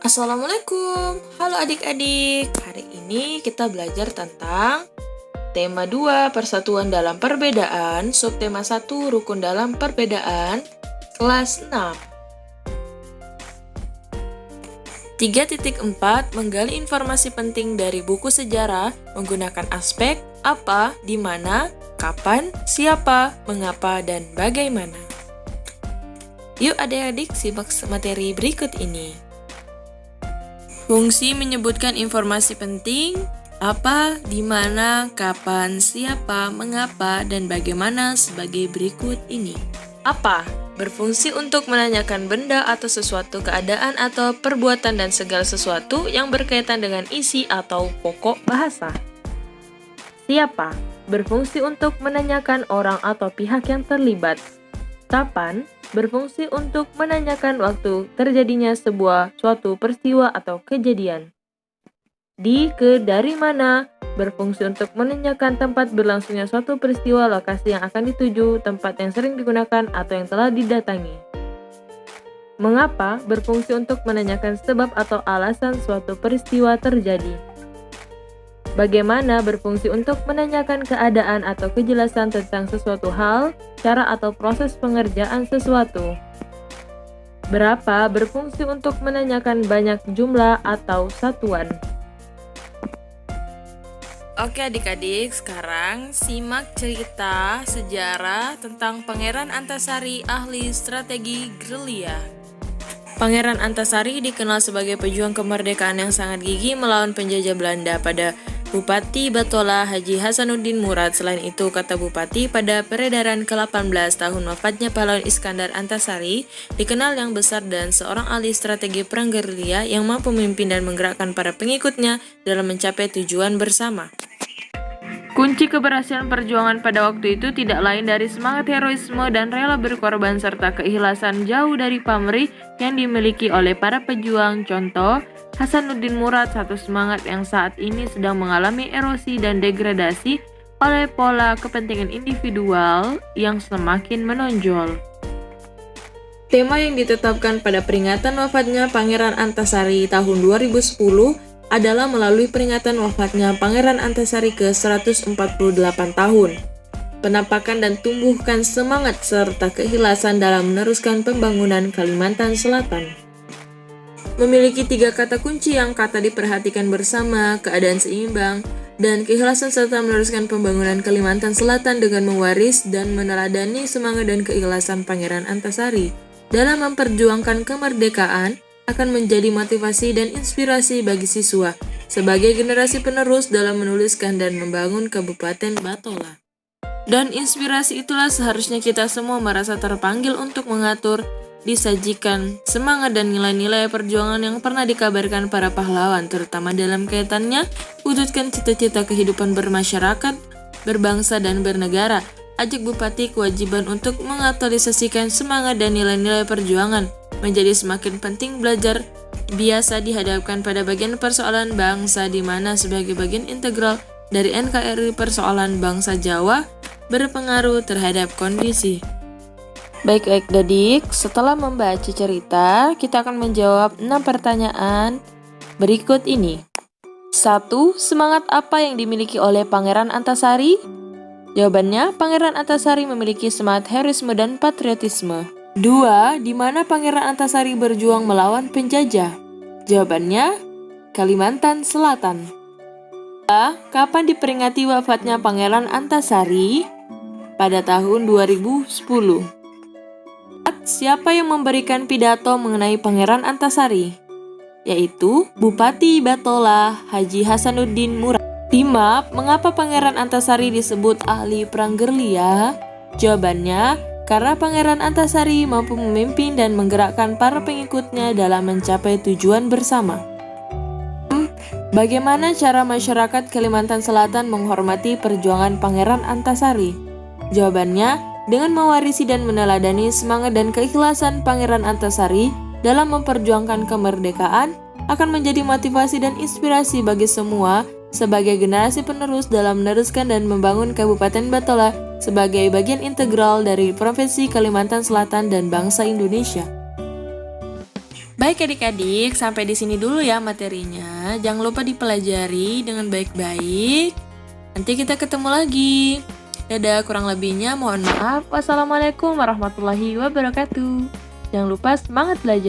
Assalamualaikum, halo adik-adik. Hari ini kita belajar tentang tema 2, persatuan dalam perbedaan, subtema 1, rukun dalam perbedaan, kelas 6. 3.4, menggali informasi penting dari buku sejarah menggunakan aspek apa, di mana, kapan, siapa, mengapa, dan bagaimana. Yuk adik-adik simak materi berikut ini. Fungsi menyebutkan informasi penting, apa, di mana, kapan, siapa, mengapa, dan bagaimana sebagai berikut ini. Apa? Berfungsi untuk menanyakan benda atau sesuatu, keadaan atau perbuatan dan segala sesuatu yang berkaitan dengan isi atau pokok bahasa. Siapa? Berfungsi untuk menanyakan orang atau pihak yang terlibat. Kapan? Berfungsi untuk menanyakan waktu terjadinya suatu peristiwa atau kejadian. Dari mana? Berfungsi untuk menanyakan tempat berlangsungnya suatu peristiwa, lokasi yang akan dituju, tempat yang sering digunakan atau yang telah didatangi. Mengapa? Berfungsi untuk menanyakan sebab atau alasan suatu peristiwa terjadi. Bagaimana? Berfungsi untuk menanyakan keadaan atau kejelasan tentang sesuatu hal, cara atau proses pengerjaan sesuatu. Berapa? Berfungsi untuk menanyakan banyak jumlah atau satuan. Oke adik-adik, sekarang simak cerita sejarah tentang Pangeran Antasari, ahli strategi gerilya. Pangeran Antasari dikenal sebagai pejuang kemerdekaan yang sangat gigih melawan penjajah Belanda. Pada Bupati Batola Haji Hasanuddin Murad. Selain itu, kata Bupati, pada peredaran ke-18 tahun wafatnya pahlawan Iskandar Antasari, dikenal yang besar dan seorang ahli strategi perang gerilya yang mampu memimpin dan menggerakkan para pengikutnya dalam mencapai tujuan bersama. Kunci keberhasilan perjuangan pada waktu itu tidak lain dari semangat heroisme dan rela berkorban serta keikhlasan jauh dari pamrih yang dimiliki oleh para pejuang. Contoh, Hasanuddin Murad, satu semangat yang saat ini sedang mengalami erosi dan degradasi oleh pola kepentingan individual yang semakin menonjol. Tema yang ditetapkan pada peringatan wafatnya Pangeran Antasari tahun 2010 adalah melalui peringatan wafatnya Pangeran Antasari ke-148 tahun. Penampakan dan tumbuhkan semangat serta keikhlasan dalam meneruskan pembangunan Kalimantan Selatan. Memiliki 3 kata kunci yang kata diperhatikan bersama, keadaan seimbang, dan keikhlasan serta meneruskan pembangunan Kalimantan Selatan dengan mewaris dan meneladani semangat dan keikhlasan Pangeran Antasari dalam memperjuangkan kemerdekaan akan menjadi motivasi dan inspirasi bagi siswa sebagai generasi penerus dalam menuliskan dan membangun Kabupaten Batola. Dan inspirasi itulah seharusnya kita semua merasa terpanggil untuk mengatur, disajikan semangat dan nilai-nilai perjuangan yang pernah dikabarkan para pahlawan, terutama dalam kaitannya wujudkan cita-cita kehidupan bermasyarakat, berbangsa dan bernegara. Ajak Bupati kewajiban untuk mengaktualisasikan semangat dan nilai-nilai perjuangan menjadi semakin penting. Belajar biasa dihadapkan pada bagian persoalan bangsa, di mana sebagai bagian integral dari NKRI persoalan bangsa Jawa berpengaruh terhadap kondisi. Baik adik, setelah membaca cerita, kita akan menjawab 6 pertanyaan berikut ini. 1. Semangat apa yang dimiliki oleh Pangeran Antasari? Jawabannya, Pangeran Antasari memiliki semangat heroisme dan patriotisme. 2. Di mana Pangeran Antasari berjuang melawan penjajah? Jawabannya, Kalimantan Selatan. 3. Kapan diperingati wafatnya Pangeran Antasari? Pada tahun 2010. Siapa yang memberikan pidato mengenai Pangeran Antasari? Yaitu Bupati Batola Haji Hasanuddin Murad. 5. Mengapa Pangeran Antasari disebut ahli perang gerilya? Jawabannya, karena Pangeran Antasari mampu memimpin dan menggerakkan para pengikutnya dalam mencapai tujuan bersama. Bagaimana cara masyarakat Kalimantan Selatan menghormati perjuangan Pangeran Antasari? Jawabannya, dengan mewarisi dan meneladani semangat dan keikhlasan Pangeran Antasari dalam memperjuangkan kemerdekaan akan menjadi motivasi dan inspirasi bagi semua sebagai generasi penerus dalam meneruskan dan membangun Kabupaten Batola sebagai bagian integral dari Provinsi Kalimantan Selatan dan bangsa Indonesia. Baik adik-adik, sampai di sini dulu ya materinya. Jangan lupa dipelajari dengan baik-baik. Nanti kita ketemu lagi. Dadah, kurang lebihnya mohon maaf. Wassalamualaikum warahmatullahi wabarakatuh. Jangan lupa semangat belajar.